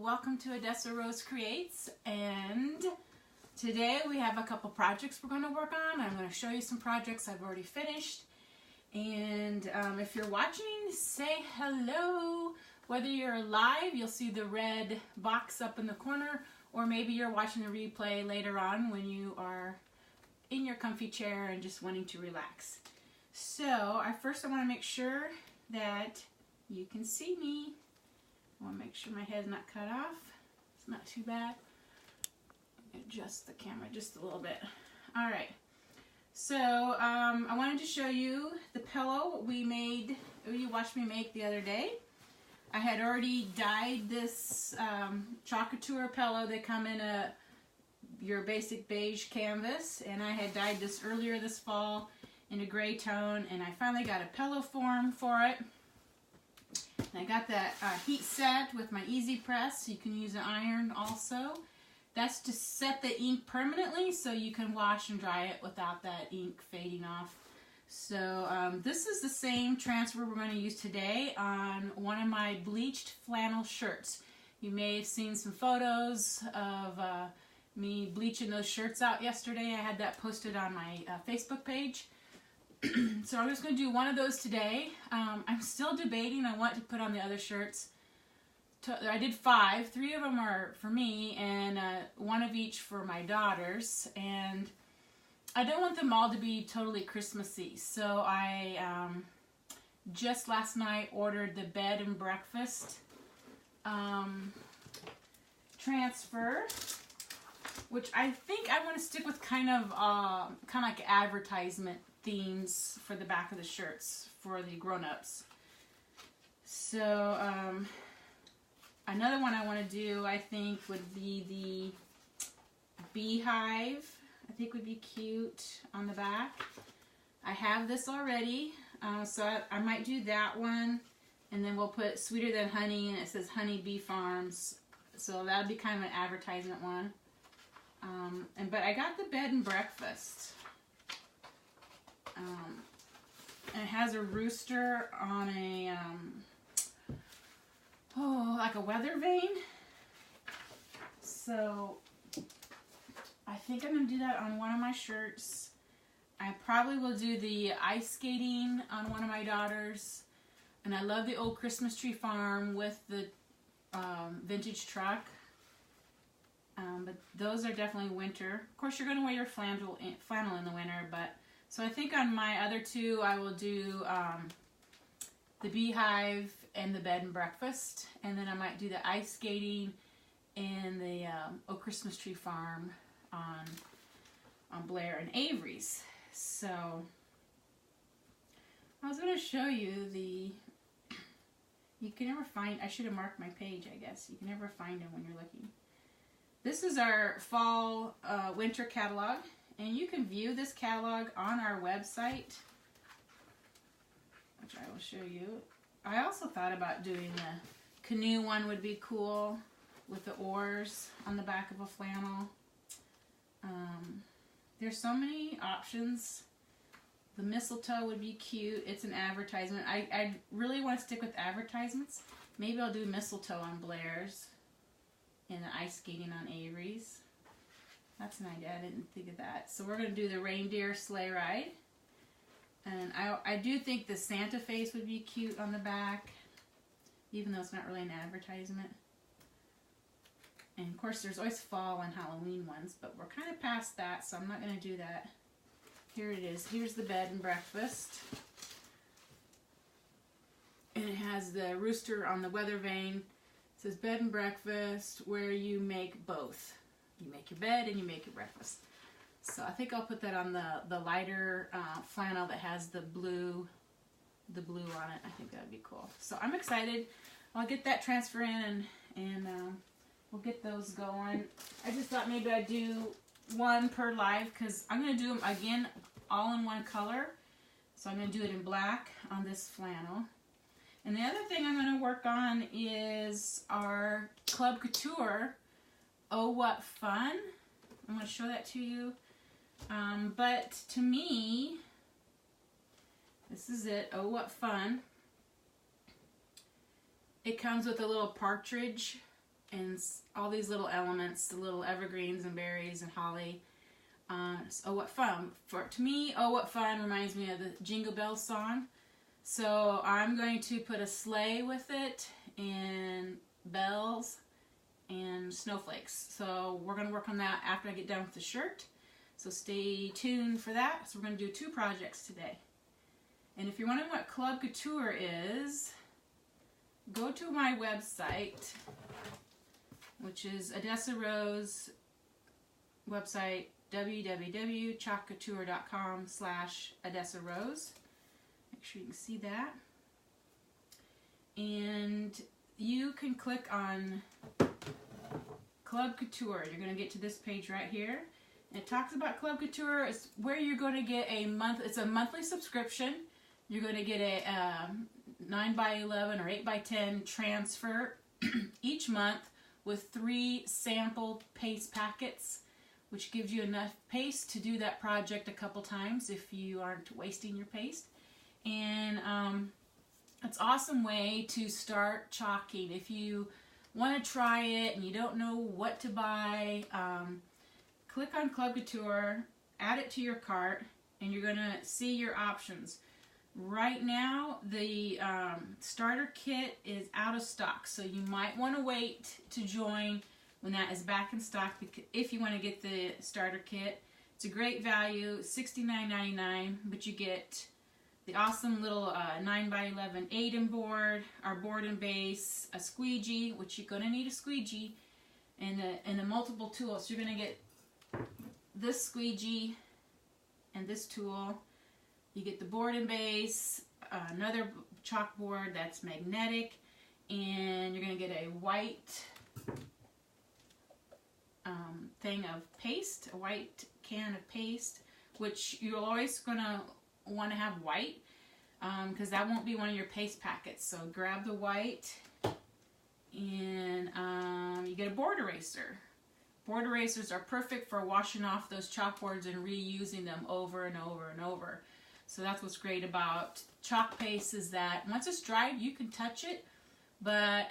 welcome to Odessa Rose Creates, and today we have a couple projects we're going to work on. I'm going to show you some projects I've already finished, and if you're watching, say hello. Whether you're live, you'll see the red box up in the corner, or maybe you're watching the replay later on when you are in your comfy chair and just wanting to relax. So I want to make sure that you can see me. I want to make sure my head's not cut off. It's not too bad. Adjust the camera just a little bit. All right. So I wanted to show you the pillow you watched me make the other day. I had already dyed this chalk couture pillow. They come in your basic beige canvas, and I had dyed this earlier this fall in a gray tone, and I finally got a pillow form for it. And I got that heat set with my easy press. You can use an iron also. That's to set the ink permanently so you can wash and dry it without that ink fading off. So this is the same transfer we're going to use today on one of my bleached flannel shirts. You may have seen some photos of me bleaching those shirts out yesterday. I had that posted on my Facebook page. So I'm just going to do one of those today. I'm still debating on what to put on the other shirts. I did 5. 3 of them are for me and 1 of each for my daughters. And I don't want them all to be totally Christmassy. So I just last night ordered the bed and breakfast transfer, which I think I want to stick with kind of like advertisement themes for the back of the shirts for the grown-ups. So another one I want to do, I think, would be the beehive. I think would be cute on the back. I have this already, so I might do that one, and then we'll put Sweeter Than Honey, and it says Honey Bee Farms, so that would be kind of an advertisement one. But I got the bed and breakfast. And it has a rooster on a like a weather vane. So I think I'm gonna do that on one of my shirts. I probably will do the ice skating on one of my daughters. And I love the old Christmas tree farm with the vintage truck. But those are definitely winter. Of course, you're gonna wear your flannel in the winter, but so I think on my other 2, I will do the beehive and the bed and breakfast, and then I might do the ice skating and the Christmas tree farm on Blair and Avery's. So I was going to show you you can never find, I should have marked my page, I guess. You can never find them when you're looking. This is our fall winter catalog. And you can view this catalog on our website, which I will show you. I also thought about doing the canoe one would be cool with the oars on the back of a flannel. There's so many options. The mistletoe would be cute. It's an advertisement. I really want to stick with advertisements. Maybe I'll do mistletoe on Blair's and the ice skating on Avery's. That's an idea. I didn't think of that. So we're going to do the reindeer sleigh ride. And I do think the Santa face would be cute on the back, even though it's not really an advertisement. And of course there's always fall and Halloween ones, but we're kind of past that, so I'm not going to do that. Here it is. Here's the bed and breakfast. And it has the rooster on the weather vane. It says bed and breakfast where you make both. You make your bed and you make your breakfast. So I think I'll put that on the lighter flannel that has the blue on it. I think that would be cool. So I'm excited. I'll get that transfer in and we'll get those going. I just thought maybe I'd do one per live because I'm going to do them again all in one color. So I'm going to do it in black on this flannel. And the other thing I'm going to work on is our Club Couture. Oh, what fun. I'm going to show that to you. But to me, this is it. Oh, what fun. It comes with a little partridge and all these little elements, the little evergreens and berries and holly. Oh, what fun. To me, oh, what fun reminds me of the Jingle Bells song. So I'm going to put a sleigh with it and bells and snowflakes. So we're going to work on that after I get done with the shirt. So stay tuned for that. So we're going to do 2 projects today. And if you're wondering what Club Couture is, go to my website, which is Odessa Rose website, www.chalkcouture.com/Odessa Rose. Make sure you can see that. And you can click on Club Couture. You're going to get to this page right here. And it talks about Club Couture. It's where you're going to get it's a monthly subscription. You're going to get a 9x11 or 8x10 transfer each month with 3 sample paste packets, which gives you enough paste to do that project a couple times if you aren't wasting your paste. And it's an awesome way to start chalking. If you want to try it and you don't know what to buy, click on Club Couture, add it to your cart, and you're going to see your options. Right now, the starter kit is out of stock, so you might want to wait to join when that is back in stock if you want to get the starter kit. It's a great value, $69.99, but you get the awesome little 9x11 Aiden board, our board and base, a squeegee, which you're going to need a squeegee, and the multiple tools. So you're going to get this squeegee and this tool. You get the board and base, another chalkboard that's magnetic, and you're going to get a white thing of paste, a white can of paste, which you're always going to want to have white because that won't be one of your paste packets. So grab the white, and you get a board eraser. Board erasers are perfect for washing off those chalkboards and reusing them over and over and over. So that's what's great about chalk paste, is that once it's dried, you can touch it, but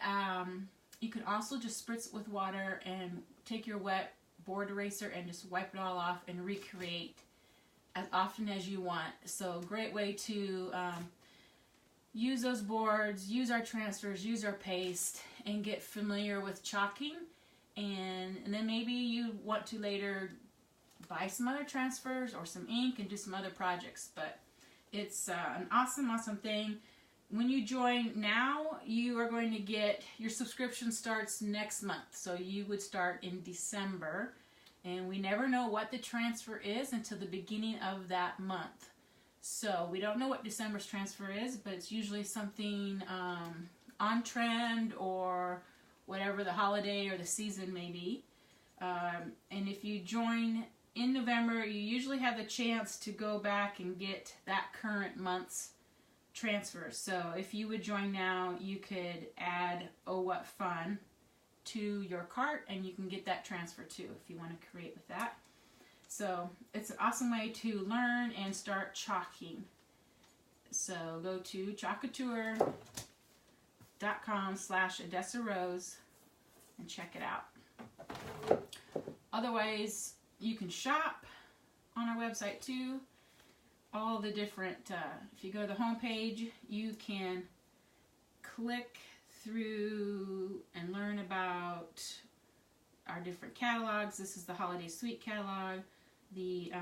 you can also just spritz it with water and take your wet board eraser and just wipe it all off and recreate as often as you want. So great way to use those boards, use our transfers, use our paste, and get familiar with chalking. And then maybe you want to later buy some other transfers or some ink and do some other projects. But it's an awesome thing. When you join now, you are going to get, your subscription starts next month. So you would start in December. And we never know what the transfer is until the beginning of that month. So we don't know what December's transfer is, but it's usually something on trend or whatever the holiday or the season may be. And if you join in November, you usually have the chance to go back and get that current month's transfer. So if you would join now, you could add Oh What Fun to your cart, and you can get that transfer too if you want to create with that. So it's an awesome way to learn and start chalking. So go to chalkcouture.com/Odessa Rose and check it out. Otherwise, you can shop on our website too. All the different, if you go to the home page, you can click through and learn about our different catalogs. This is the Holiday Suite catalog. The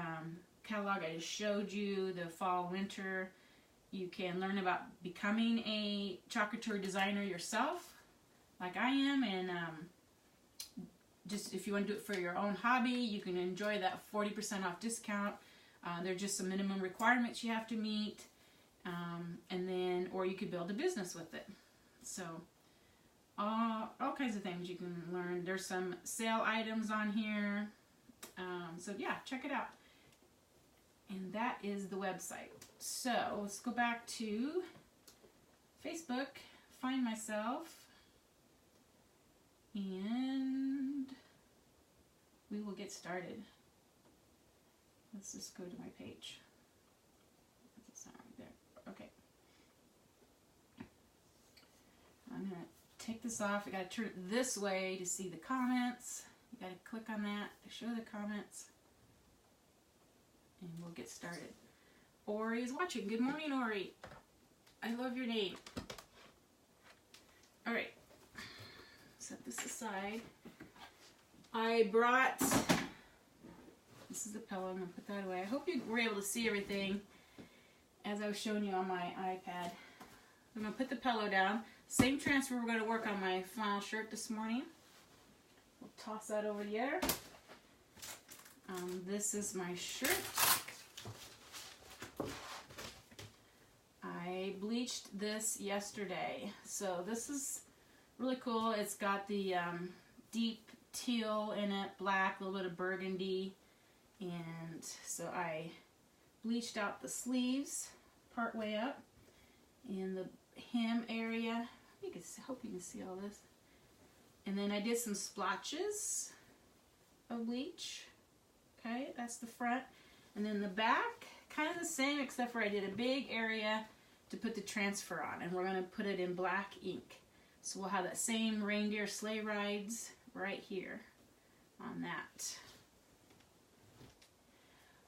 catalog I just showed you, the fall, winter. You can learn about becoming a chalk couture designer yourself, like I am, and just if you want to do it for your own hobby, you can enjoy that 40% off discount. There are just some minimum requirements you have to meet, and then, or you could build a business with it. So all kinds of things you can learn. There's some sale items on here. So yeah, check it out. And that is the website. So let's go back to Facebook, find myself, and we will get started. Let's just go to my page. That's the sign right there. Okay. I'm going to take this off. You got to turn it this way to see the comments. You got to click on that to show the comments. And we'll get started. Ori is watching. Good morning, Ori. I love your name. Alright. Set this aside. I brought... This is the pillow. I'm going to put that away. I hope you were able to see everything as I was showing you on my iPad. I'm going to put the pillow down. Same transfer we're going to work on my flannel shirt this morning. We'll toss that over the air. This is my shirt. I bleached this yesterday. So this is really cool. It's got the deep teal in it, black, a little bit of burgundy. And so I bleached out the sleeves part way up in the hem area. You can hope you can see all this. And then I did some splotches of bleach. Okay, that's the front. And then the back, kind of the same, except for I did a big area to put the transfer on. And we're going to put it in black ink. So we'll have that same reindeer sleigh rides right here on that.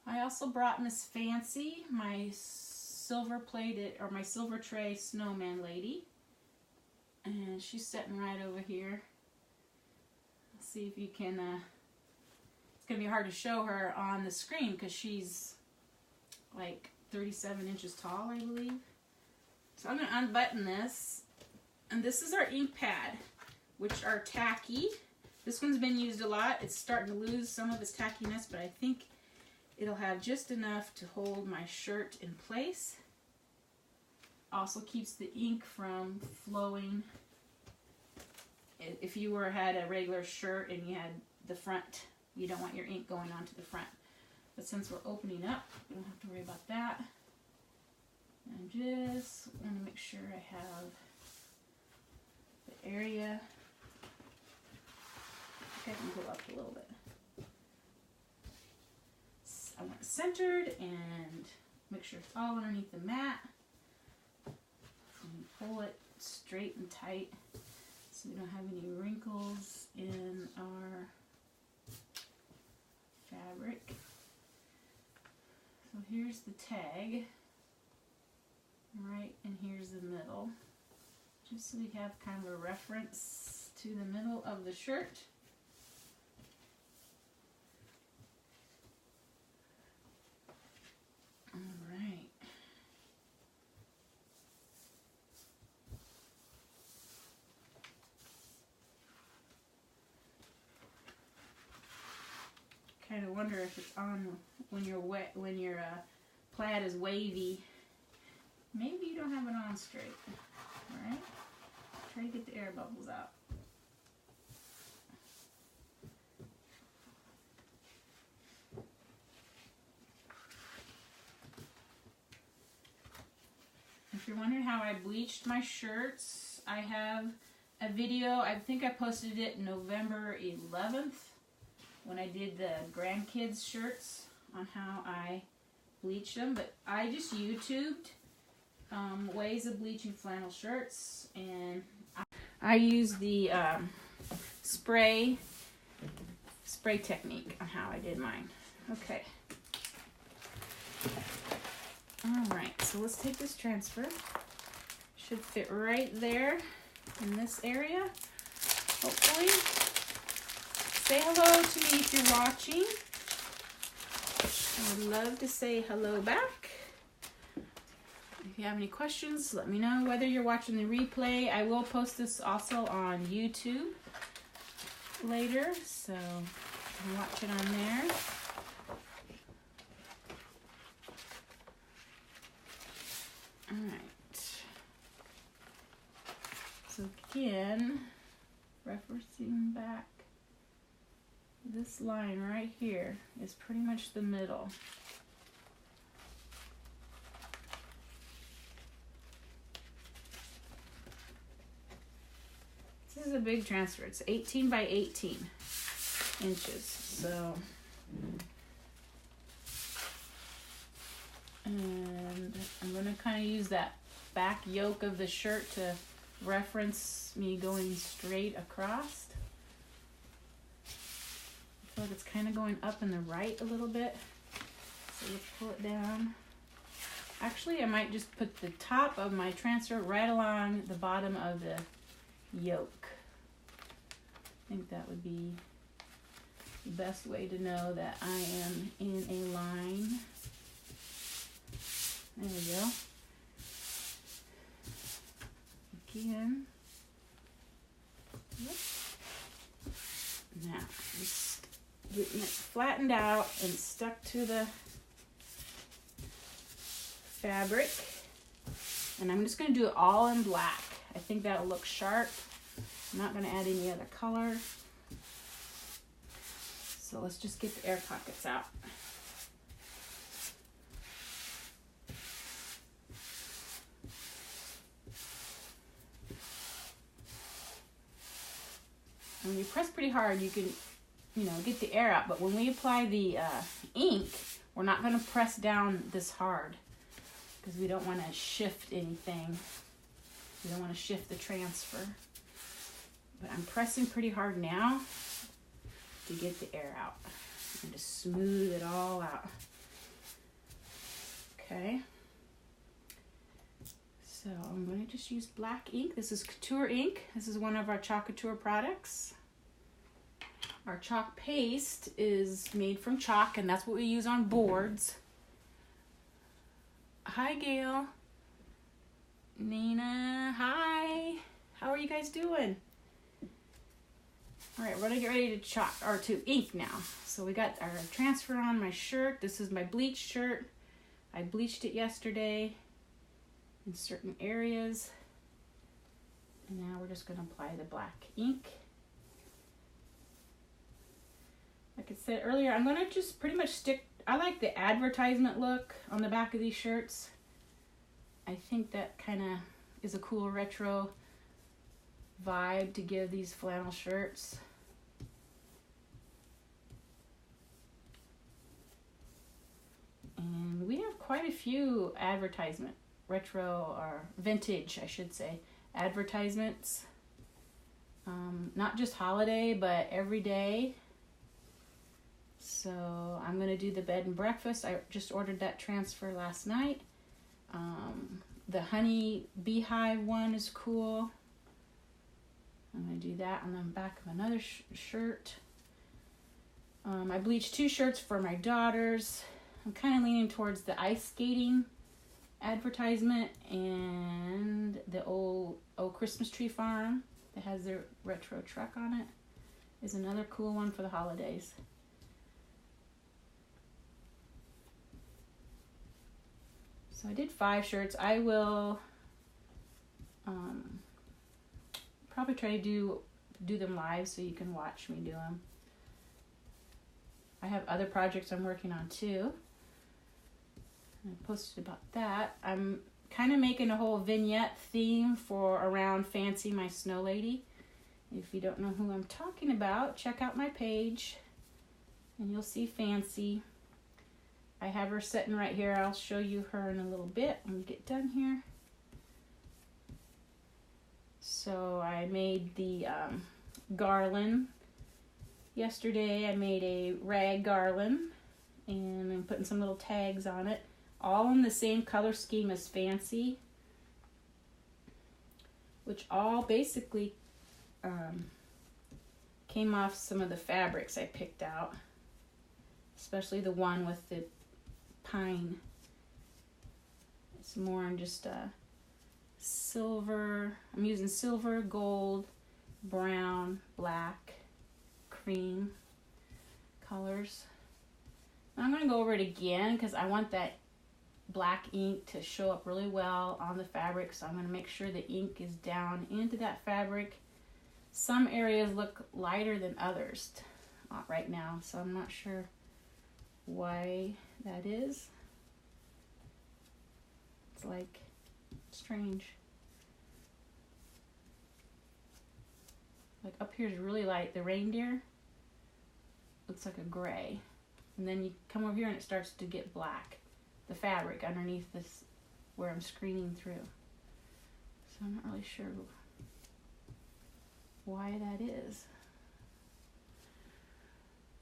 I also brought Miss Fancy, my silver plated, or my silver tray snowman lady. And she's sitting right over here. Let's see if you can, it's going to be hard to show her on the screen because she's like 37 inches tall, I believe. So I'm going to unbutton this. And this is our ink pad, which are tacky. This one's been used a lot. It's starting to lose some of its tackiness, but I think it'll have just enough to hold my shirt in place. Also keeps the ink from flowing. If you had a regular shirt and you had the front, you don't want your ink going onto the front. But since we're opening up, we don't have to worry about that. And just want to make sure I have the area. I think I can go up a little bit. I want it centered and make sure it's all underneath the mat. And pull it straight and tight so we don't have any wrinkles in our fabric. So here's the tag, right, and here's the middle. Just so we have kind of a reference to the middle of the shirt. Alright. Kind of wonder if it's on when you're wet, when your plaid is wavy. Maybe you don't have it on straight. Alright? Try to get the air bubbles out. If you're wondering how I bleached my shirts, I have a video. I think I posted it November 11th when I did the grandkids shirts on how I bleached them. But I just YouTubed ways of bleaching flannel shirts, and I use the spray technique on how I did mine. Okay. Alright, so let's take this transfer. Should fit right there in this area, hopefully. Say hello to me if you're watching. I would love to say hello back. If you have any questions, let me know. Whether you're watching the replay, I will post this also on YouTube later, so you can watch it on there. Alright, so again, referencing back, this line right here is pretty much the middle. This is a big transfer. It's 18 by 18 inches, so... And I'm going to kind of use that back yoke of the shirt to reference me going straight across. I feel like it's kind of going up in the right a little bit. So let's pull it down. Actually, I might just put the top of my transfer right along the bottom of the yoke. I think that would be the best way to know that I am in a line. There we go. Again. Yep. Now, just getting it flattened out and stuck to the fabric. And I'm just going to do it all in black. I think that'll look sharp. I'm not going to add any other color. So let's just get the air pockets out. When you press pretty hard, you can, get the air out. But when we apply the ink, we're not going to press down this hard because we don't want to shift anything. We don't want to shift the transfer. But I'm pressing pretty hard now to get the air out and to smooth it all out. Okay. So I'm going to just use black ink. This is Couture ink. This is one of our Chalk Couture products. Our chalk paste is made from chalk, and that's what we use on boards. Hi, Gail. Nina, hi. How are you guys doing? All right, we're gonna get ready to ink now. So we got our transfer on my shirt. This is my bleached shirt. I bleached it yesterday in certain areas. And now we're just gonna apply the black ink. Like I said earlier, I'm gonna just pretty much I like the advertisement look on the back of these shirts. I think that kind of is a cool retro vibe to give these flannel shirts. And we have quite a few retro or vintage, I should say, advertisements. Not just holiday, but every day. So I'm going to do the bed and breakfast. I just ordered that transfer last night. The honey beehive one is cool. I'm going to do that on the back of another shirt. I bleached 2 shirts for my daughters. I'm kind of leaning towards the ice skating advertisement and the old Christmas tree farm that has their retro truck on it is another cool one for the holidays. So I did 5 shirts. I will probably try to do them live so you can watch me do them. I have other projects I'm working on too. I posted about that. I'm kind of making a whole vignette theme for around Fancy, my snow lady. If you don't know who I'm talking about, check out my page and you'll see Fancy. I have her sitting right here. I'll show you her in a little bit when we get done here. So I made the garland. Yesterday I made a rag garland and I'm putting some little tags on it. All in the same color scheme as Fancy. Which all basically came off some of the fabrics I picked out. Especially the one with the pine. It's more on just silver. I'm using silver, gold, brown, black, cream colors. I'm going to go over it again because I want that black ink to show up really well on the fabric. So I'm going to make sure the ink is down into that fabric. Some areas look lighter than others right now, so I'm not sure why that is. It's like strange. Like up here is really light. The reindeer looks like a gray. And then you come over here and it starts to get black. The fabric underneath this where I'm screening through. So I'm not really sure why that is.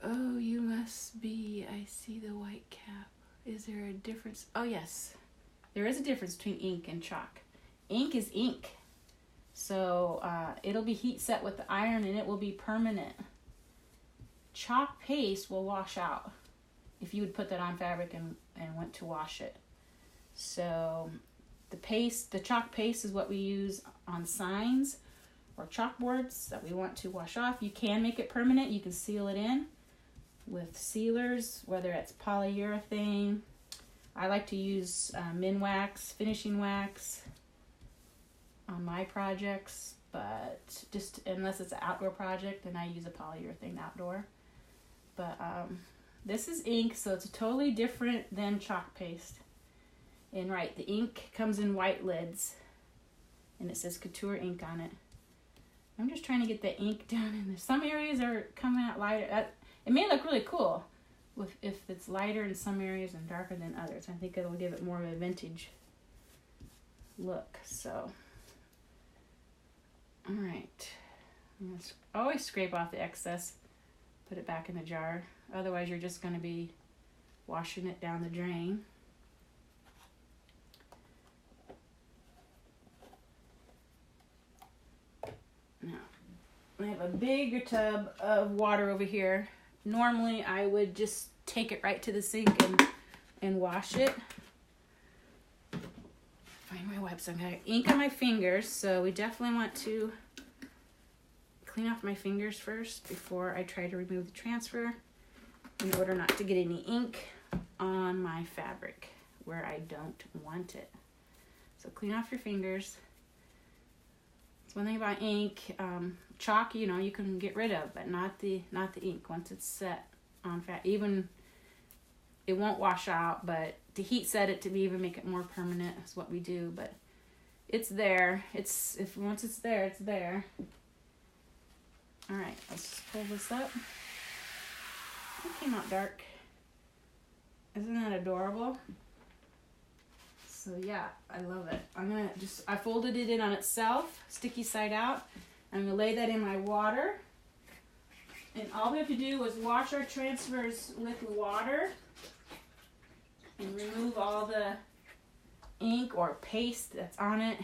Oh, you must be, I see the white cap. Is there a difference? Oh, yes. There is a difference between ink and chalk. Ink is ink. So it'll be heat set with the iron and it will be permanent. Chalk paste will wash out if you would put that on fabric and went to wash it. So the chalk paste is what we use on signs or chalkboards that we want to wash off. You can make it permanent. You can seal it in with sealers, whether it's polyurethane. I like to use Minwax, finishing wax on my projects, but just unless it's an outdoor project, then I use a polyurethane outdoor. But this is ink, so it's totally different than chalk paste. And right, the ink comes in white lids, and it says Couture ink on it. I'm just trying to get the ink down in there. Some areas are coming out lighter. It may look really cool if it's lighter in some areas and darker than others. I think it'll give it more of a vintage look. So, all right. I'm going to always scrape off the excess, put it back in the jar. Otherwise, you're just going to be washing it down the drain. Now, I have a bigger tub of water over here. Normally, I would just take it right to the sink and wash it. Find my wipes. I got ink on my fingers, so we definitely want to clean off my fingers first before I try to remove the transfer in order not to get any ink on my fabric where I don't want it. So clean off your fingers. It's one thing about ink. Chalk, you can get rid of, but not the ink. Once it's set on fat, even it won't wash out, but to heat set it to even make it more permanent is what we do. But it's there. Once it's there, it's there. All right, let's pull this up. It came out dark. Isn't that adorable? So yeah, I love it. I folded it in on itself, sticky side out. I'm gonna lay that in my water. And all we have to do is wash our transfers with water and remove all the ink or paste that's on it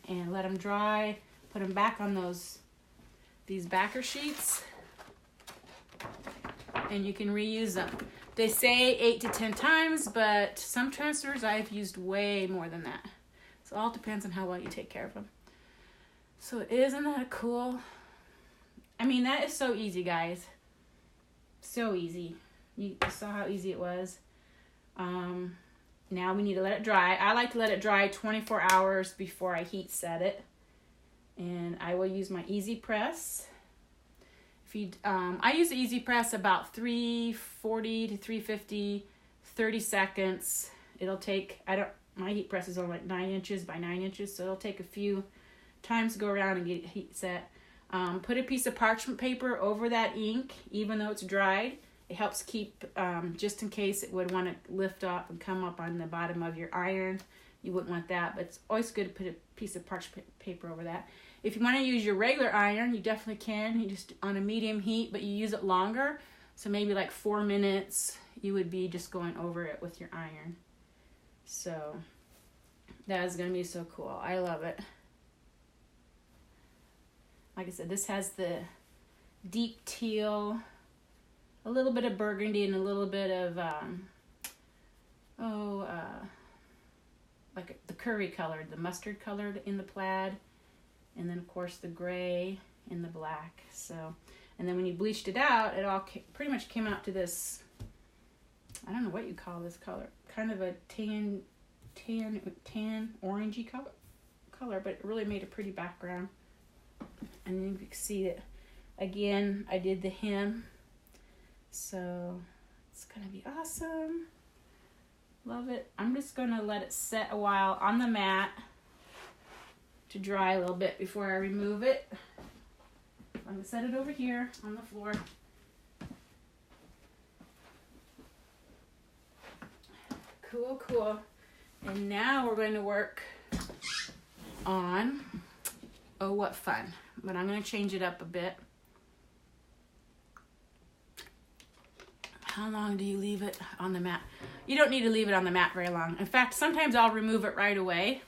and let them dry. Put them back on these backer sheets and you can reuse them. They say 8 to 10 times, but some transfers I've used way more than that. So it all depends on how well you take care of them. So isn't that cool? I mean, that is so easy, guys. So easy. You saw how easy it was. Now we need to let it dry. I like to let it dry 24 hours before I heat set it. And I will use my Easy Press. I use the Easy Press about 340 to 350, 30 seconds. It'll take, my heat press is only like 9 inches by 9 inches, so it'll take a few times to go around and get heat set. Put a piece of parchment paper over that ink, even though it's dried. It helps keep, just in case it would want to lift up and come up on the bottom of your iron. You wouldn't want that, but it's always good to put a piece of parchment paper over that. If you want to use your regular iron, you definitely can. You just on a medium heat, but you use it longer. So maybe like 4 minutes, you would be just going over it with your iron. So that is going to be so cool. I love it. Like I said, this has the deep teal, a little bit of burgundy, and a little bit of, like the curry colored, the mustard colored in the plaid. And then, of course, the gray and the black. So, and then when you bleached it out, it all pretty much came out to this, I don't know what you call this color. Kind of a tan orangey color, but it really made a pretty background. And then you can see that, again, I did the hem. So, it's going to be awesome. Love it. I'm just going to let it set a while on the mat to dry a little bit before I remove it. I'm going to set it over here on the floor. Cool, cool. And now we're going to work on, oh what fun, but I'm going to change it up a bit. How long do you leave it on the mat? You don't need to leave it on the mat very long. In fact, sometimes I'll remove it right away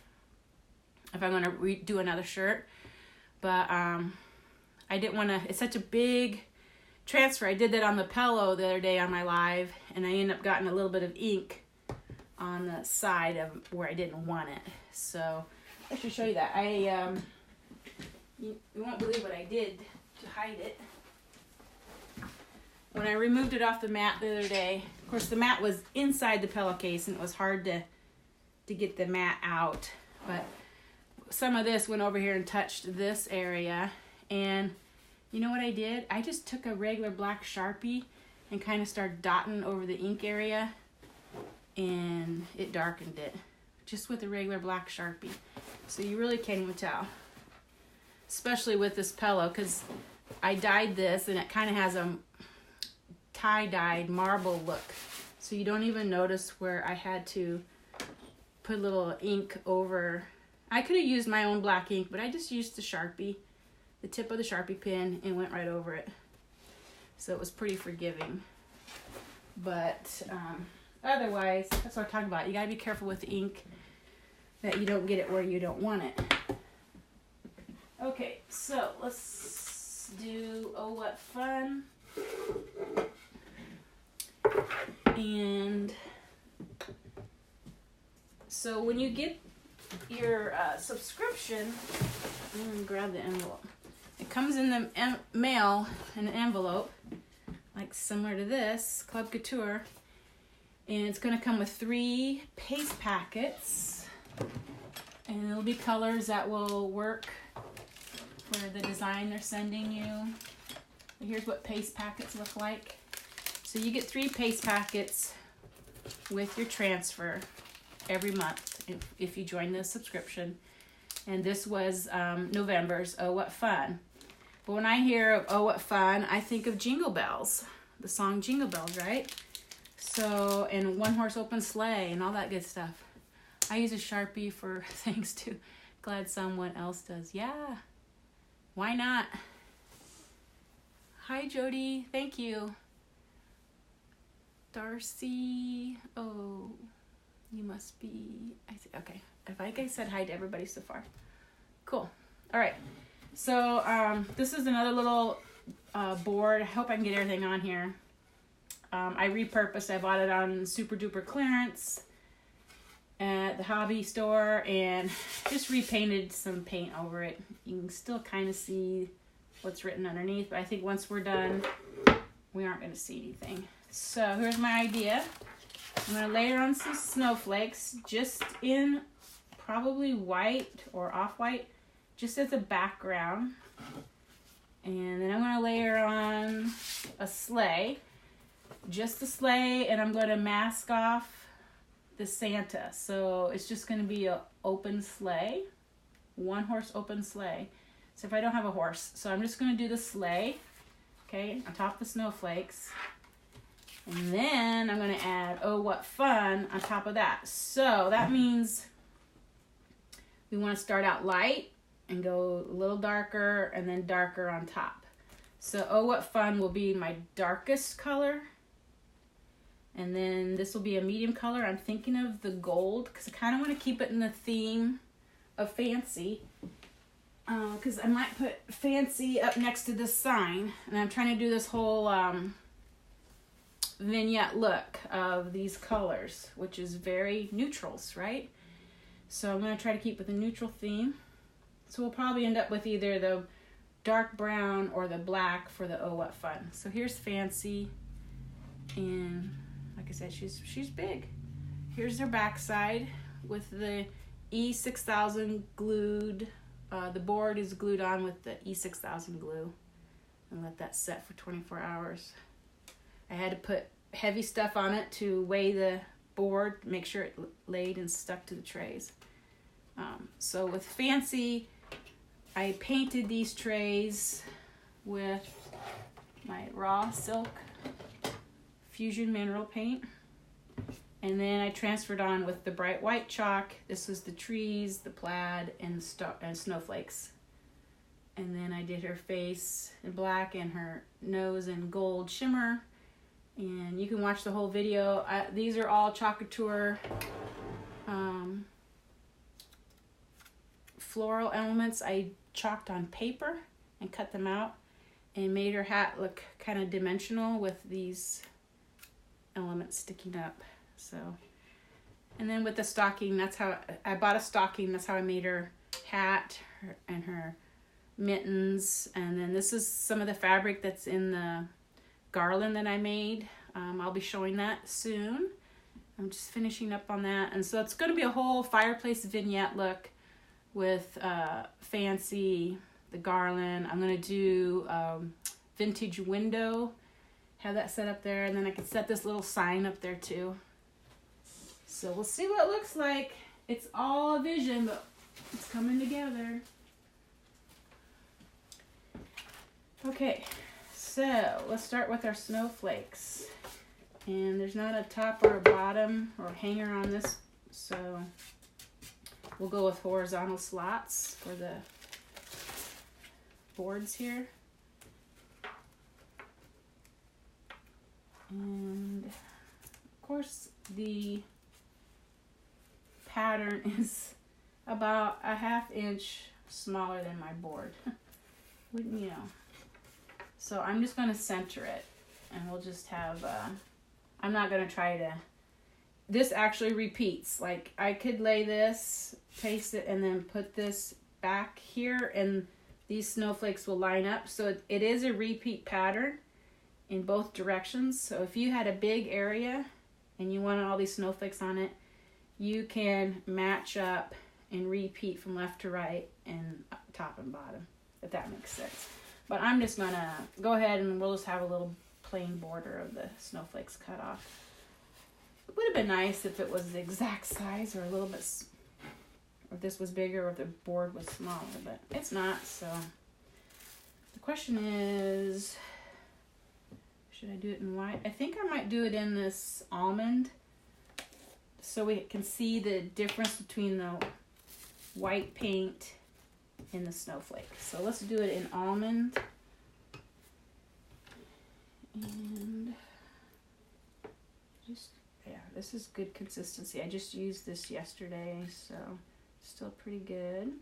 if I'm going to do another shirt. But I didn't want to, it's such a big transfer. I did that on the pillow the other day on my live, and I ended up getting a little bit of ink on the side of where I didn't want it. So I should show you that. You won't believe what I did to hide it. When I removed it off the mat the other day, of course the mat was inside the pillowcase and it was hard to get the mat out. But some of this went over here and touched this area. And you know what I did? I just took a regular black Sharpie and kind of started dotting over the ink area. And it darkened it. Just with a regular black Sharpie. So you really can't even tell. Especially with this pillow, because I dyed this and it kind of has a tie-dyed marble look, so you don't even notice where I had to put a little ink over. I could have used my own black ink, but I just used the Sharpie, the tip of the Sharpie pen, and went right over it. So it was pretty forgiving. But otherwise, that's what I'm talking about. You gotta be careful with the ink that you don't get it where you don't want it. Okay, so let's do Oh What Fun. And so when you get your subscription, I'm going to grab the envelope. It comes in the mail in an envelope, like similar to this, Club Couture. And it's going to come with 3 paste packets. And it'll be colors that will work for the design they're sending you. Here's what paste packets look like. So you get 3 paste packets with your transfer every month if you join the subscription. And this was November's Oh What Fun. But when I hear of Oh What Fun, I think of Jingle Bells, the song Jingle Bells, right? So, and One Horse Open Sleigh and all that good stuff. I use a Sharpie for things too. Glad someone else does. Yeah, why not? Hi, Jody. Thank you. Darcy. Oh, you must be. Okay. I said hi to everybody so far. Cool. All right. So this is another little board. I hope I can get everything on here. I repurposed. I bought it on super duper clearance at the hobby store and just repainted some paint over it. You can still kind of see what's written underneath, but I think once we're done, we aren't going to see anything. So here's my idea. I'm going to layer on some snowflakes just in probably white or off-white, just as a background. And then I'm going to layer on a sleigh, just the sleigh, and I'm going to mask off the Santa. So it's just going to be an open sleigh, 1 horse open sleigh. So if I don't have a horse, so I'm just going to do the sleigh, okay, on top of the snowflakes. And then I'm going to add Oh What Fun on top of that. So that means we want to start out light and go a little darker and then darker on top. So Oh What Fun will be my darkest color. And then this will be a medium color. I'm thinking of the gold because I kind of want to keep it in the theme of fancy. Because I might put fancy up next to this sign. And I'm trying to do this whole vignette look of these colors, which is very neutrals, right? So I'm going to try to keep with a neutral theme. So we'll probably end up with either the dark brown or the black for the Oh What Fun. So here's fancy. And like I said, she's big. Here's their backside with the E6000 glued. The board is glued on with the E6000 glue. And let that set for 24 hours. I had to put heavy stuff on it to weigh the board, make sure it laid and stuck to the trays. So with fancy, I painted these trays with my raw silk fusion mineral paint. And then I transferred on with the bright white chalk. This was the trees, the plaid, and snowflakes. And then I did her face in black and her nose in gold shimmer. And you can watch the whole video. These are all Chalk Couture floral elements. I chalked on paper and cut them out and made her hat look kind of dimensional with these elements sticking up. So, and then with the stocking, that's how I bought a stocking. That's how I made her hat and her mittens. And then this is some of the fabric that's in the garland that I made. I'll be showing that soon. I'm just finishing up on that. And so it's going to be a whole fireplace vignette look with fancy, the garland. I'm going to do vintage window, have that set up there, and then I can set this little sign up there too. So we'll see what it looks like. It's all a vision, but it's coming together. Okay, so let's start with our snowflakes. And there's not a top or a bottom or a hanger on this, so we'll go with horizontal slots for the boards here. And of course the pattern is about a 1/2 inch smaller than my board. Wouldn't you know? So I'm just going to center it, and we'll just have, I'm not going to try to, this actually repeats. Like I could lay this, paste it, and then put this back here, and these snowflakes will line up. So it is a repeat pattern in both directions. So if you had a big area and you wanted all these snowflakes on it, you can match up and repeat from left to right and top and bottom, if that makes sense. But I'm just gonna go ahead and we'll just have a little plain border of the snowflakes cut off. It would have been nice if it was the exact size or a little bit, if this was bigger or if the board was smaller, but it's not. So the question is, should I do it in white? I think I might do it in this almond so we can see the difference between the white paint and the snowflake. So let's do it in almond. And just, yeah, this is good consistency. I just used this yesterday, so still pretty good.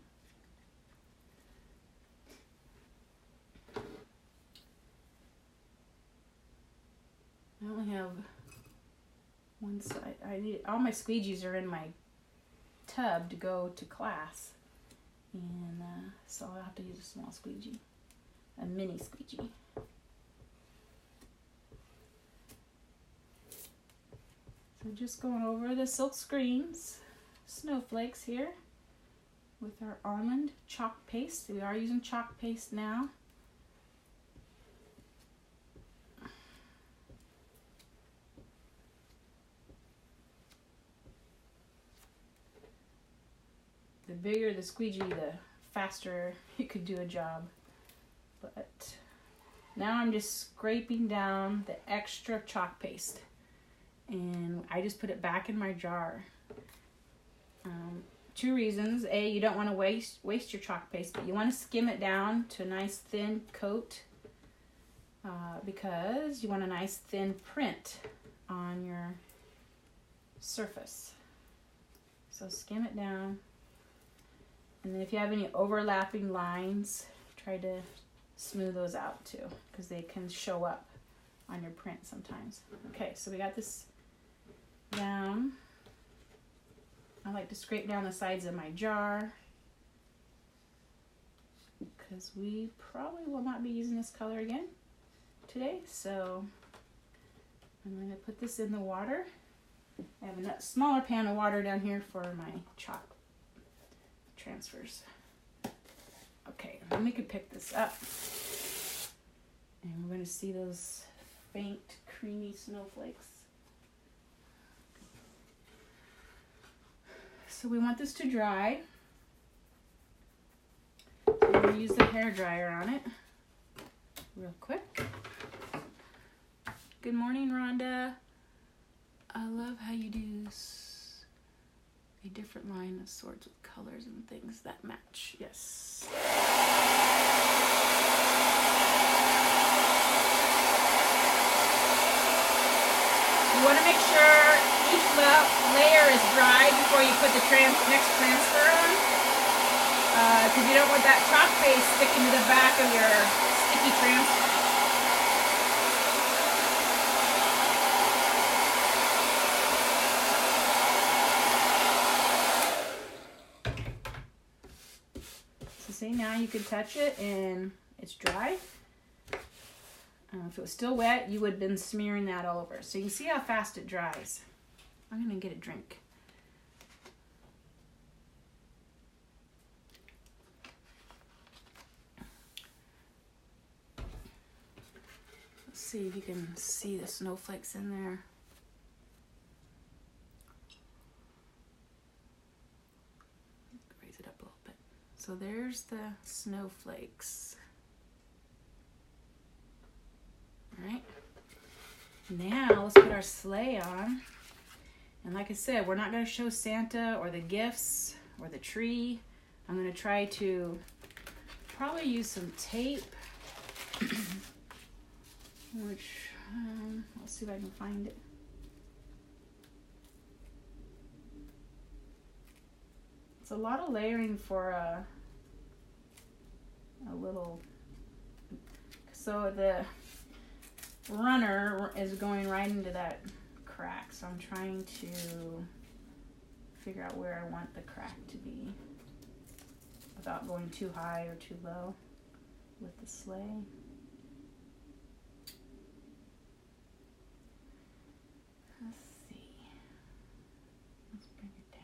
I only have one side. I need, all my squeegees are in my tub to go to class, and so I'll have to use a small squeegee, a mini squeegee. So just going over the silk screens, snowflakes here with our almond chalk paste. We are using chalk paste now. The bigger the squeegee, the faster you could do a job. But now I'm just scraping down the extra chalk paste. And I just put it back in my jar. 2 reasons. A, you don't want to waste your chalk paste, but you want to skim it down to a nice thin coat because you want a nice thin print on your surface. So skim it down. And then if you have any overlapping lines, try to smooth those out too, because they can show up on your print sometimes. Okay, so we got this down. I like to scrape down the sides of my jar because we probably will not be using this color again today. So I'm going to put this in the water. I have a smaller pan of water down here for my chalk transfers. Okay, then we can pick this up and we're going to see those faint creamy snowflakes. So we want this to dry. I'm going to use the hair dryer on it real quick. Good morning, Rhonda. I love how you do a different line of swords with colors and things that match. Yes. You want to make sure each layer is dry before you put the next transfer on, because you don't want that chalk paste sticking to the back of your sticky transfer. So see, now you can touch it and it's dry. If it was still wet, you would have been smearing that all over. So you can see how fast it dries. I'm going to get a drink. Let's see if you can see the snowflakes in there. Raise it up a little bit. So there's the snowflakes. Alright, now let's put our sleigh on. And like I said, we're not going to show Santa or the gifts or the tree. I'm going to try to probably use some tape, which, let's see if I can find it. It's a lot of layering for a little, so the runner is going right into that crack, so I'm trying to figure out where I want the crack to be without going too high or too low with the sleigh. Let's see. Let's bring it down.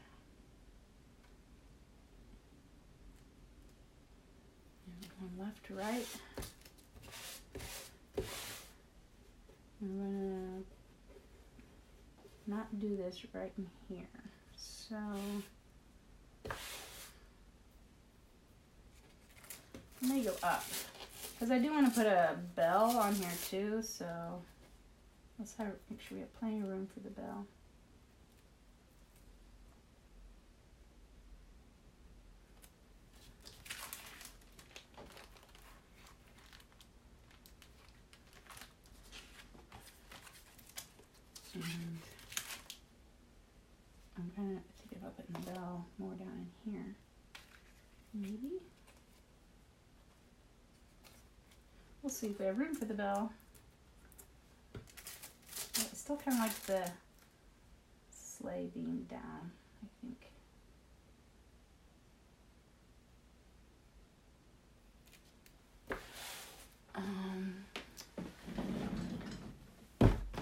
And going left to right. I'm gonna not do this right in here. So let me go up, because I do want to put a bell on here too, so let's make sure we have plenty of room for the bell. And I'm kind of thinking about putting the bell more down in here. Maybe. We'll see if we have room for the bell. But I still kind of like the sleigh being down, I think.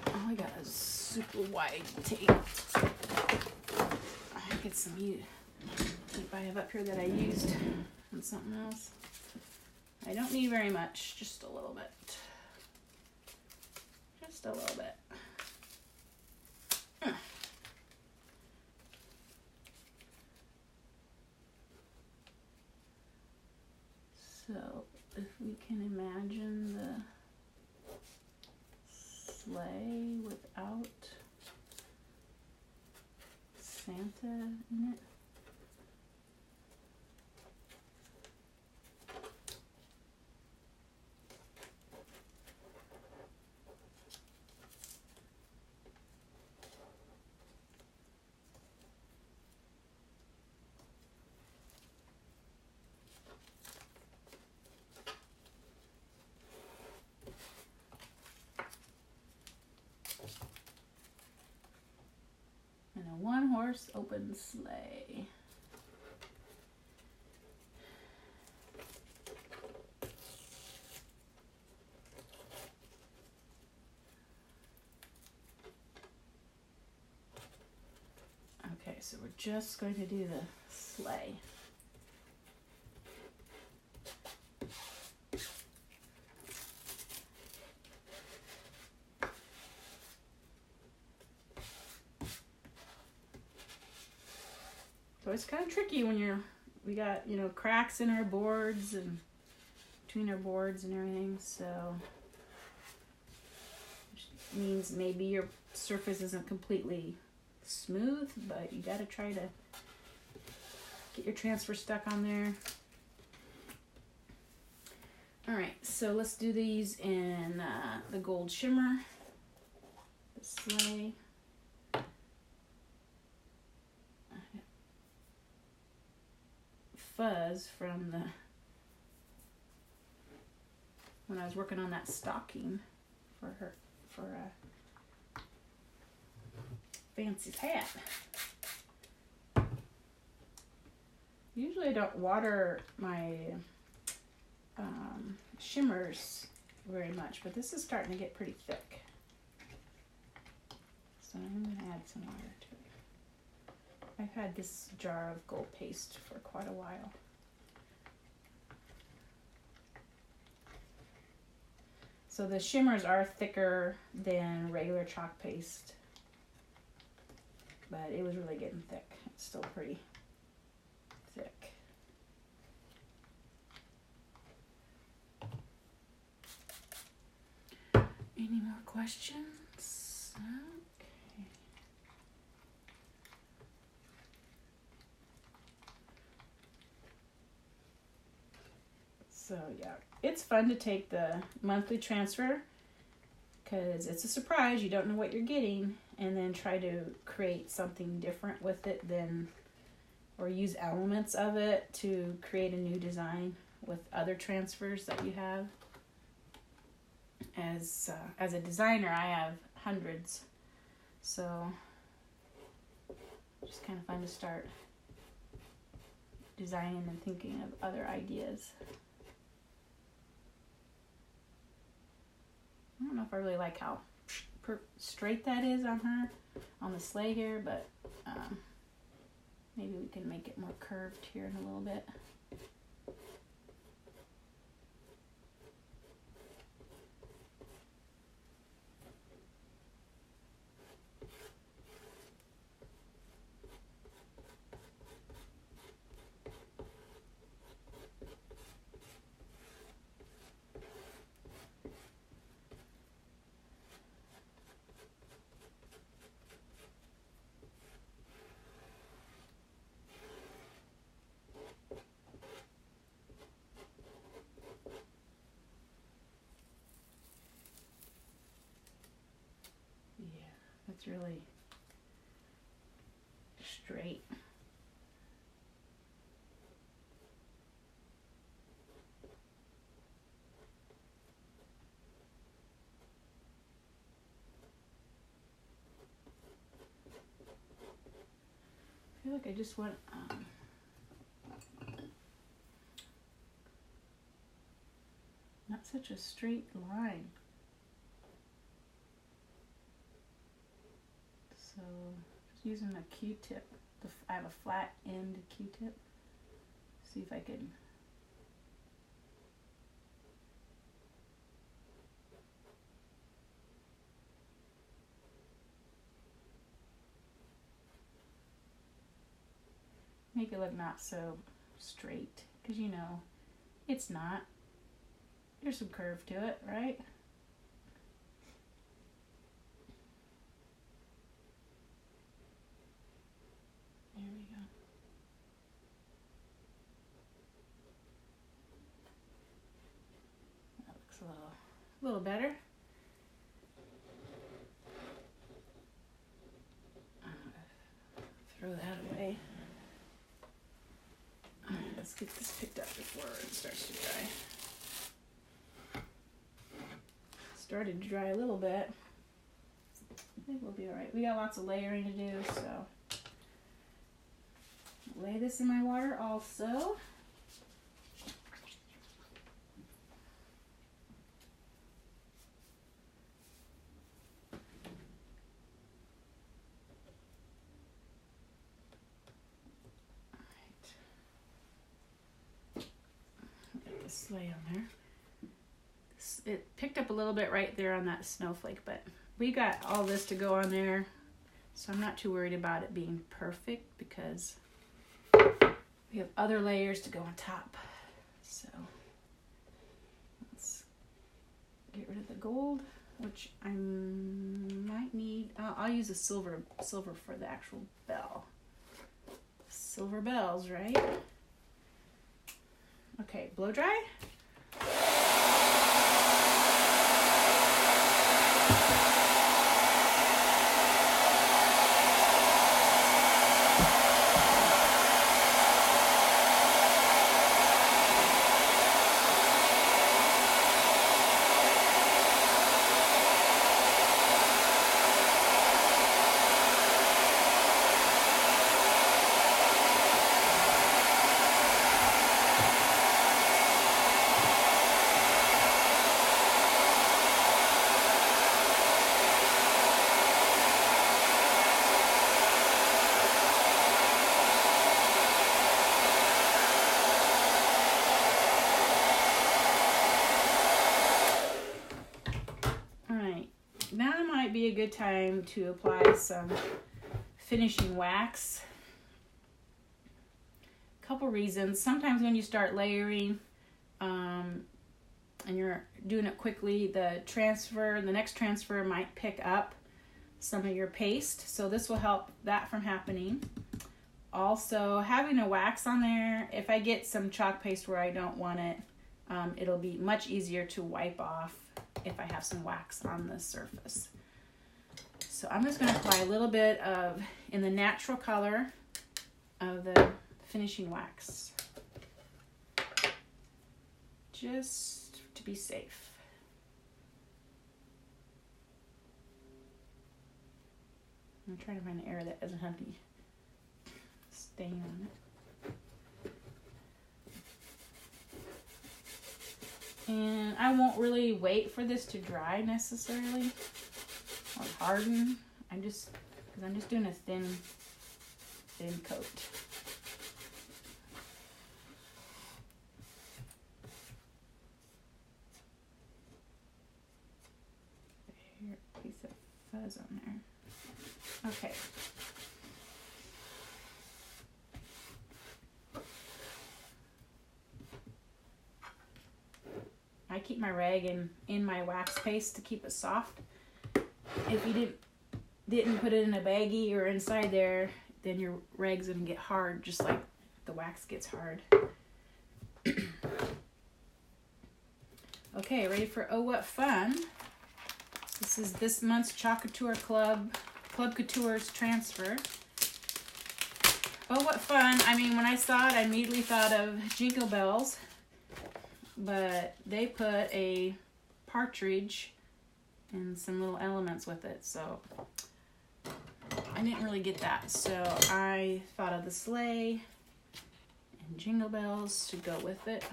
Oh, I got a super wide tape. I get some tape I have up here that I used on something else. I don't need very much, just a little bit. Just a little bit. So, if we can imagine the sleigh without Santa in it. A one-horse open sleigh. Okay, so we're just going to do the sleigh. So it's kind of tricky when we got, cracks in our boards and between our boards and everything, so which means maybe your surface isn't completely smooth, but you got to try to get your transfer stuck on there. Alright, so let's do these in the gold shimmer, the sleigh. Fuzz from when I was working on that stocking for Fancy's hat. Usually I don't water my shimmers very much, but this is starting to get pretty thick. So I'm going to add some water to it. I've had this jar of gold paste for quite a while. So the shimmers are thicker than regular chalk paste, but it was really getting thick. It's still pretty thick. Any more questions? Okay. So yeah, it's fun to take the monthly transfer because it's a surprise. You don't know what you're getting, and then try to create something different with it or use elements of it to create a new design with other transfers that you have. As a designer, I have hundreds, so just kind of fun to start designing and thinking of other ideas. I don't know if I really like how straight that is on the sleigh here, but maybe we can make it more curved here in a little bit. It's really straight. I feel like I just want not such a straight line. So just using a Q-tip. I have a flat end Q-tip. See if I can make it look not so straight, because you know it's not. There's some curve to it, right? There we go. That looks a little better. Throw that away. All right, let's get this picked up before it starts to dry. Started to dry a little bit. I think we'll be all right. We got lots of layering to do, so lay this in my water also. Sleigh on there. It picked up a little bit right there on that snowflake, but we got all this to go on there, so I'm not too worried about it being perfect because we have other layers to go on top. So let's get rid of the gold, which I might need. I'll use a silver for the actual bell. So Silver bells, right? Okay, blow dry. Now might be a good time to apply some finishing wax. Couple reasons. Sometimes when you start layering and you're doing it quickly, the next transfer might pick up some of your paste. So this will help that from happening. Also, having a wax on there, if I get some chalk paste where I don't want it, it'll be much easier to wipe off if I have some wax on the surface. So I'm just going to apply a little bit of, in the natural color of the finishing wax, just to be safe. I'm trying to find an area that doesn't have the stain on it. And I won't really wait for this to dry necessarily or harden. I'm just doing a thin coat. Here, a piece of fuzz on there. Okay. I keep my rag in my wax paste to keep it soft. If you didn't put it in a baggie or inside there, then your rag's gonna get hard, just like the wax gets hard. Okay, ready for Oh What Fun. This is this month's Chalk Couture Club Couture's transfer. Oh What Fun, I mean, when I saw it, I immediately thought of Jingle Bells. But they put a partridge and some little elements with it, so I didn't really get that. So I thought of the sleigh and Jingle Bells to go with it.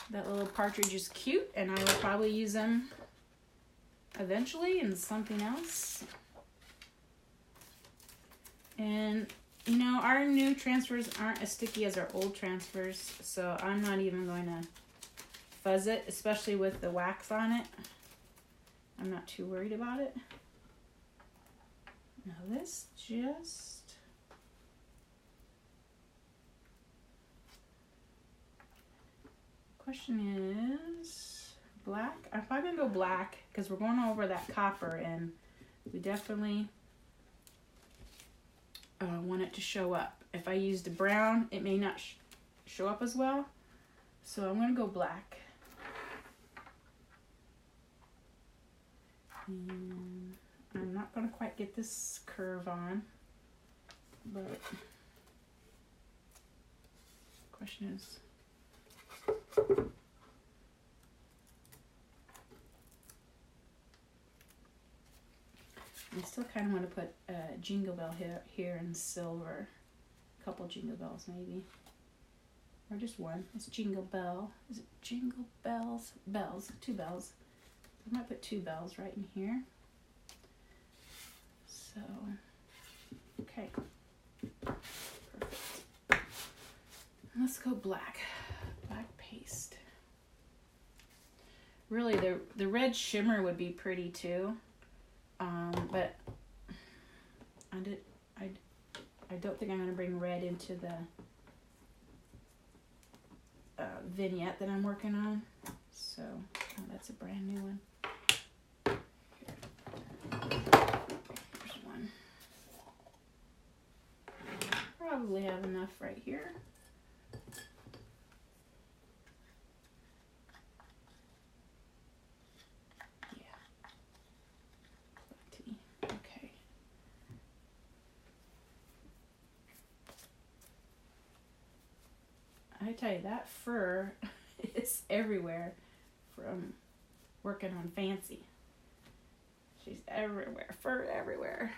That little partridge is cute, and I will probably use them eventually in something else. And you know, our new transfers aren't as sticky as our old transfers, so I'm not even going to fuzz it, especially with the wax on it. I'm not too worried about it. Now this just... Question is, black? I'm probably going to go black because we're going over that copper, and we definitely... want it to show up. If I used a brown, it may not show up as well. So I'm going to go black. And I'm not going to quite get this curve on, but the question is, I still kind of want to put a jingle bell here in silver. A couple jingle bells maybe. Or just one. It's jingle bell. Is it jingle bells? Bells. 2 bells. I might put 2 bells right in here. So, okay. Perfect. Let's go black. Black paste. Really, the red shimmer would be pretty too. But I don't think I'm going to bring red into the vignette that I'm working on. So, oh, that's a brand new one. Here's one. probably have enough right here. Yeah. Plenty. Okay. I tell you, that fur is everywhere from working on Fancy. She's everywhere, fur everywhere.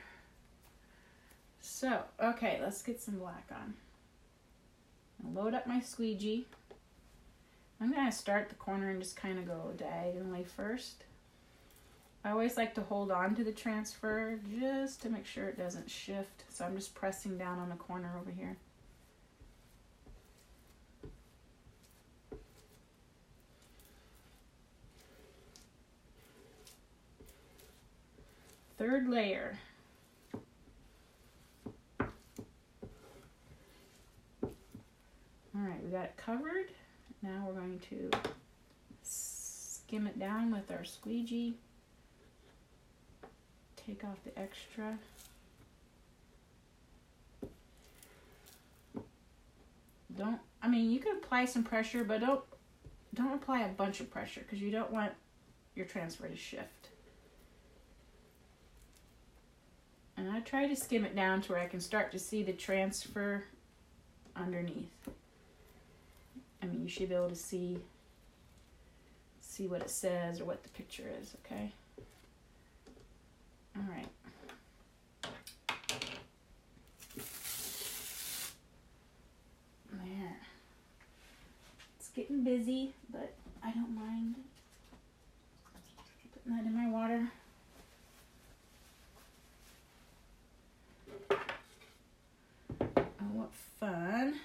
So, okay, let's get some black on. I'll load up my squeegee. I'm going to start the corner and just kind of go diagonally first. I always like to hold on to the transfer just to make sure it doesn't shift. So I'm just pressing down on the corner over here. Third layer. Alright, we got it covered. Now we're going to skim it down with our squeegee. Take off the extra. You can apply some pressure, but don't apply a bunch of pressure because you don't want your transfer to shift. And I try to skim it down to where I can start to see the transfer underneath. You should be able to see what it says or what the picture is, okay? All right. There. It's getting busy, but I don't mind putting that in my water. Oh, what fun.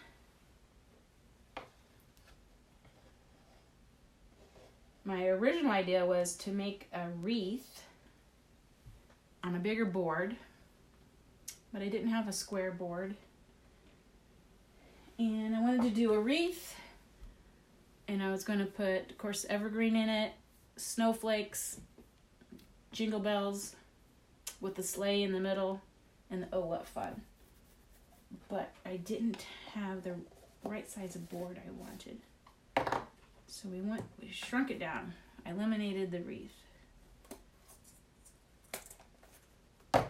My original idea was to make a wreath on a bigger board, but I didn't have a square board. And I wanted to do a wreath, and I was going to put, of course, evergreen in it, snowflakes, jingle bells, with the sleigh in the middle, and the oh, what fun. But I didn't have the right size of board I wanted. So we shrunk it down. I eliminated the wreath. Okay,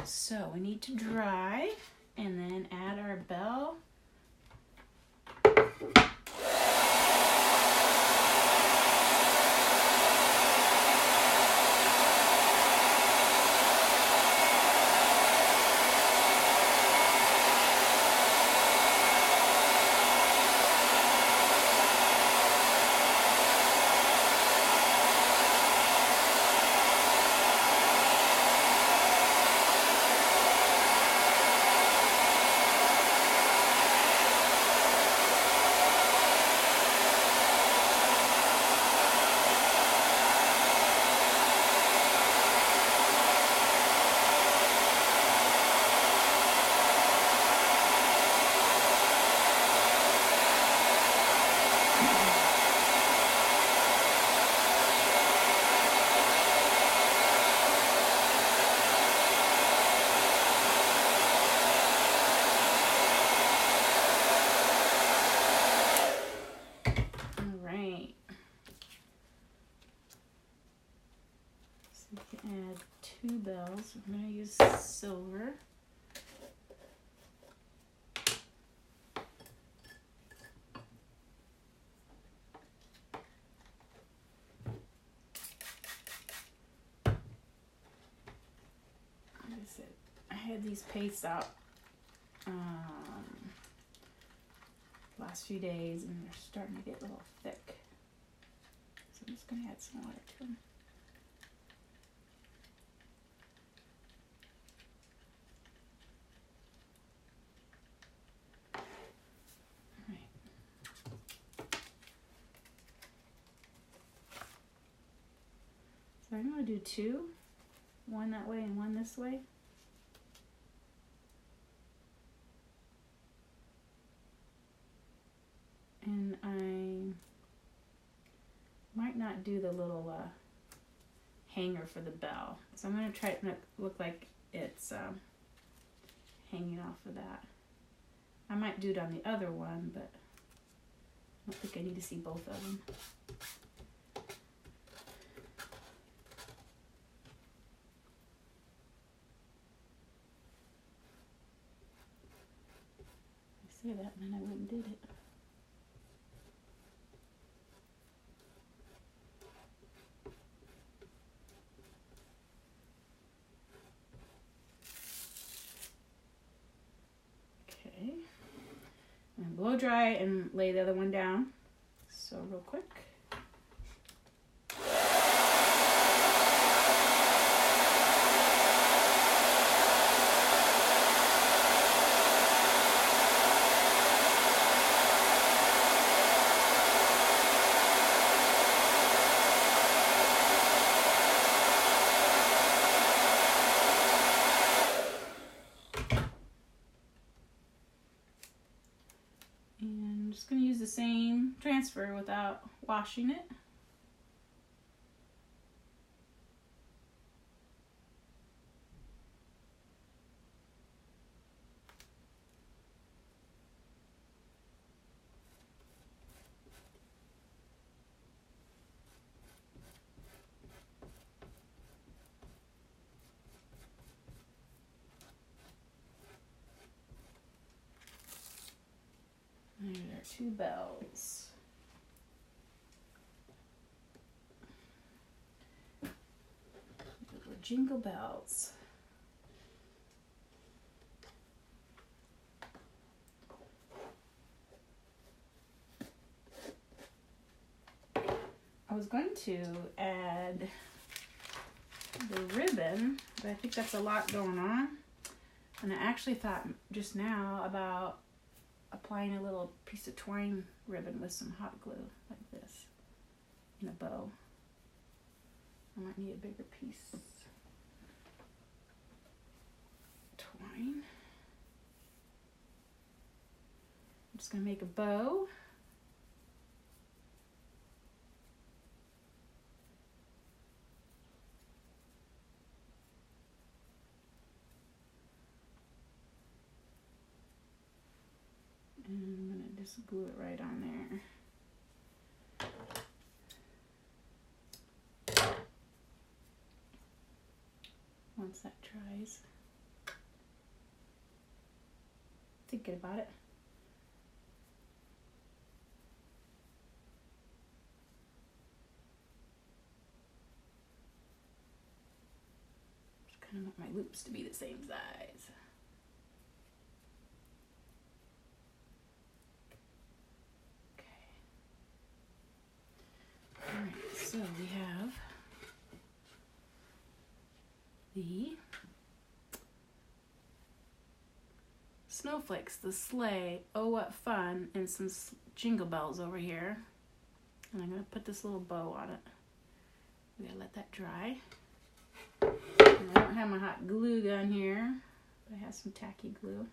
so we need to dry and then add our bell. Two bells. I'm going to use silver. Like I said, I had these pastes out last few days, and they're starting to get a little thick. So I'm just going to add some water to them. So I'm going to do two, one that way and one this way. And I might not do the little hanger for the bell. So I'm going to try to look like it's hanging off of that. I might do it on the other one, but I don't think I need to see both of them. I say that and then I went and did it. Okay. And blow dry and lay the other one down. So real quick. I'm just going to use the same transfer without washing it. There's our 2 bells. Little jingle bells. I was going to add the ribbon, but I think that's a lot going on. And I actually thought just now about applying a little piece of twine ribbon with some hot glue like this in a bow. I might need a bigger piece. Twine. I'm just going to make a bow. And I'm going to just glue it right on there. Once that dries. Thinking about it. Just kind of want my loops to be the same size. So we have the snowflakes, the sleigh, oh what fun, and some jingle bells over here. And I'm going to put this little bow on it. We gotta let that dry. And I don't have my hot glue gun here, but I have some tacky glue.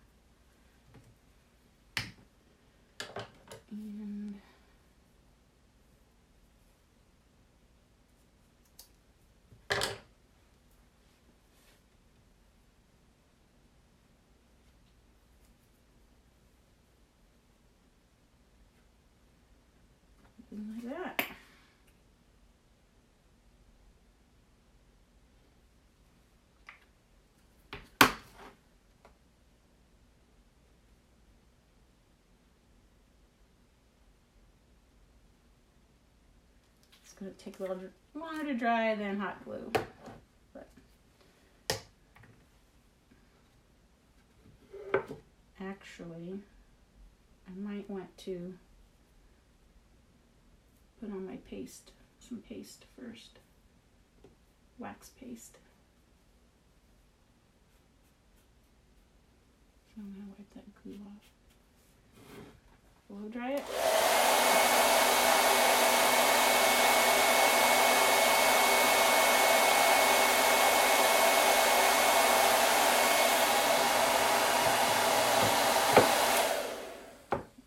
And like that. It's going to take a little longer to dry than hot glue. But actually, I might want to put on my paste, some paste first, wax paste. So I'm going to wipe that glue off. Blow dry it.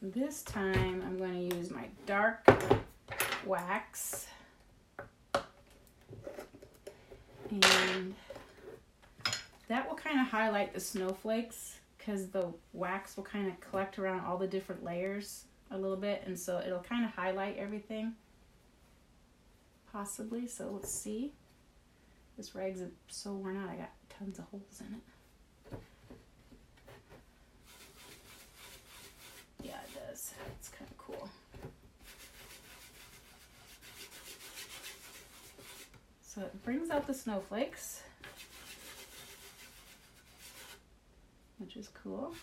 This time I'm going to use my dark wax, and that will kind of highlight the snowflakes because the wax will kind of collect around all the different layers a little bit, and so it'll kind of highlight everything, possibly. So let's see. This rag's so worn out, I got tons of holes in it. Yeah, it does. It's kind of cool. So it brings out the snowflakes, which is cool.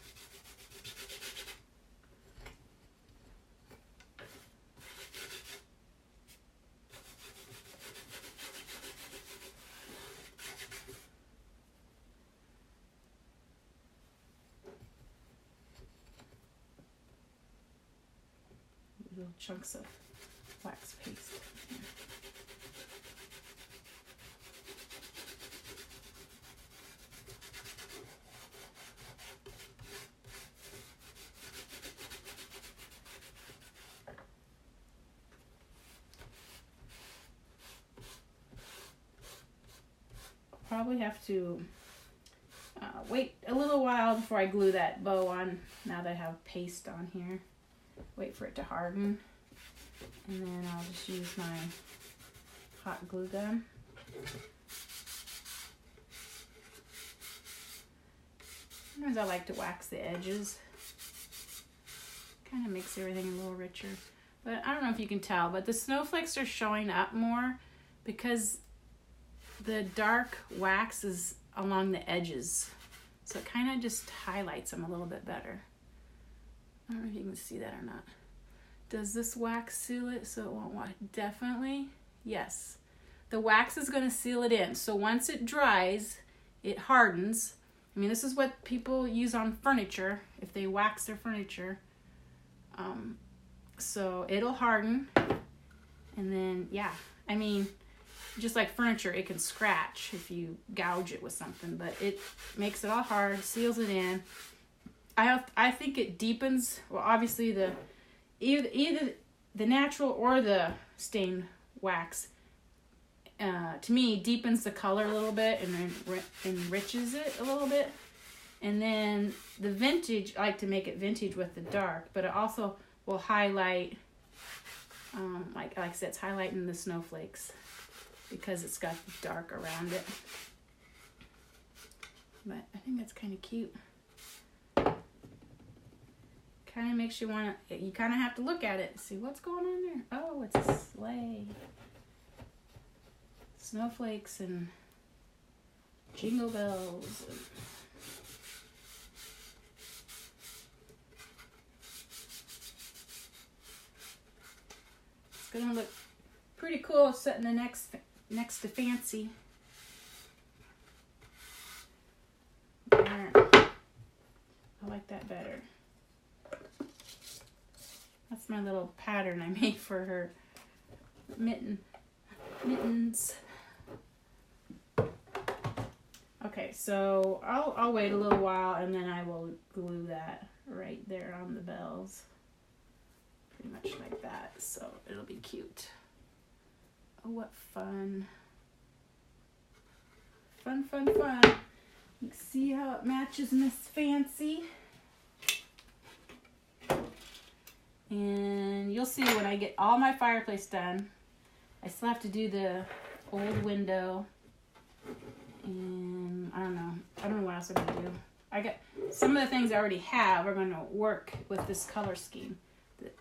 Little chunks of wax paste. Probably have to wait a little while before I glue that bow on, now that I have paste on here. Wait for it to harden, and then I'll just use my hot glue gun. Sometimes I like to wax the edges. Kind of makes everything a little richer. But I don't know if you can tell, but the snowflakes are showing up more because the dark wax is along the edges. So it kind of just highlights them a little bit better. I don't know if you can see that or not. Does this wax seal it so it won't wax? Definitely, yes. The wax is going to seal it in. So once it dries, it hardens. I mean, this is what people use on furniture if they wax their furniture. So it'll harden. And then, yeah, I mean, just like furniture, it can scratch if you gouge it with something. But it makes it all hard, seals it in. I think it deepens, well, obviously either the natural or the stained wax, to me, deepens the color a little bit and enriches it a little bit. And then the vintage, I like to make it vintage with the dark, but it also will highlight, like I said, it's highlighting the snowflakes because it's got the dark around it. But I think that's kind of cute. Kind of makes you want to, you kind of have to look at it and see what's going on there. Oh, it's a sleigh. Snowflakes and jingle bells. It's going to look pretty cool sitting next to Fancy. There. I like that better. That's my little pattern I made for her mittens. Okay, so I'll wait a little while and then I will glue that right there on the bells. Pretty much like that, so it'll be cute. Oh, what fun. Fun, fun, fun. You can see how it matches Miss Fancy. And you'll see when I get all my fireplace done. I still have to do the old window. And I don't know what else I'm going to do. I got some of the things I already have are going to work with this color scheme.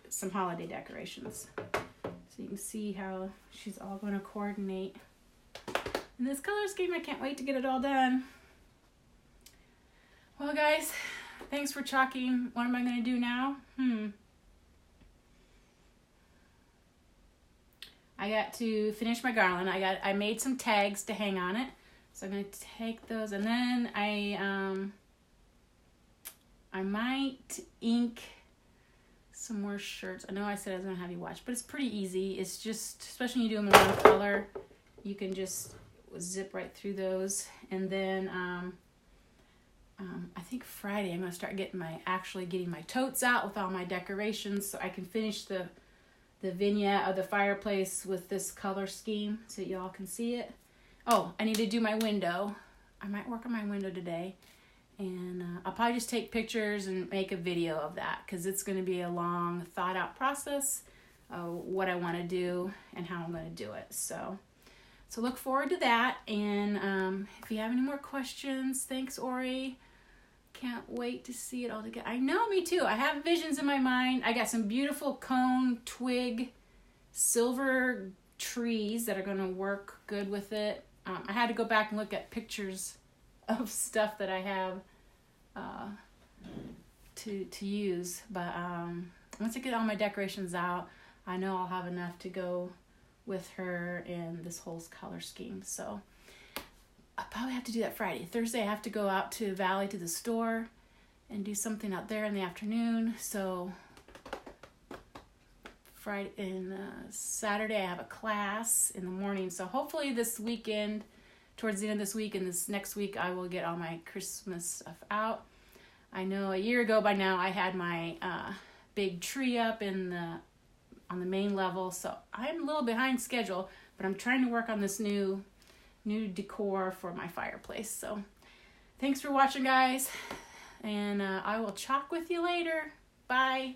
Some holiday decorations. So you can see how she's all going to coordinate. And this color scheme, I can't wait to get it all done. Well, guys, thanks for chalking. What am I going to do now? I got to finish my garland. I made some tags to hang on it. So I'm going to take those, and then I might ink some more shirts. I know I said I was going to have you watch, but it's pretty easy. It's just, especially when you do them in one color, you can just zip right through those. And then I think Friday I'm going to start getting my totes out with all my decorations so I can finish the vignette of the fireplace with this color scheme so y'all can see it. Oh, I need to do my window. I might work on my window today. And I'll probably just take pictures and make a video of that because it's going to be a long, thought-out process of what I want to do and how I'm going to do it. So look forward to that. And if you have any more questions, thanks, Ori. Can't wait to see it all together. I know, me too. I have visions in my mind. I got some beautiful cone, twig, silver trees that are going to work good with it. I had to go back and look at pictures of stuff that I have to use. But once I get all my decorations out, I know I'll have enough to go with her in this whole color scheme. So I'll probably have to do that Friday. Thursday I have to go out to Valley to the store and do something out there in the afternoon. So Friday and Saturday I have a class in the morning. So hopefully this weekend, towards the end of this week and this next week, I will get all my Christmas stuff out. I know a year ago by now I had my big tree up on the main level, so I'm a little behind schedule, but I'm trying to work on this new decor for my fireplace. So thanks for watching, guys, and I will chalk with you later. Bye.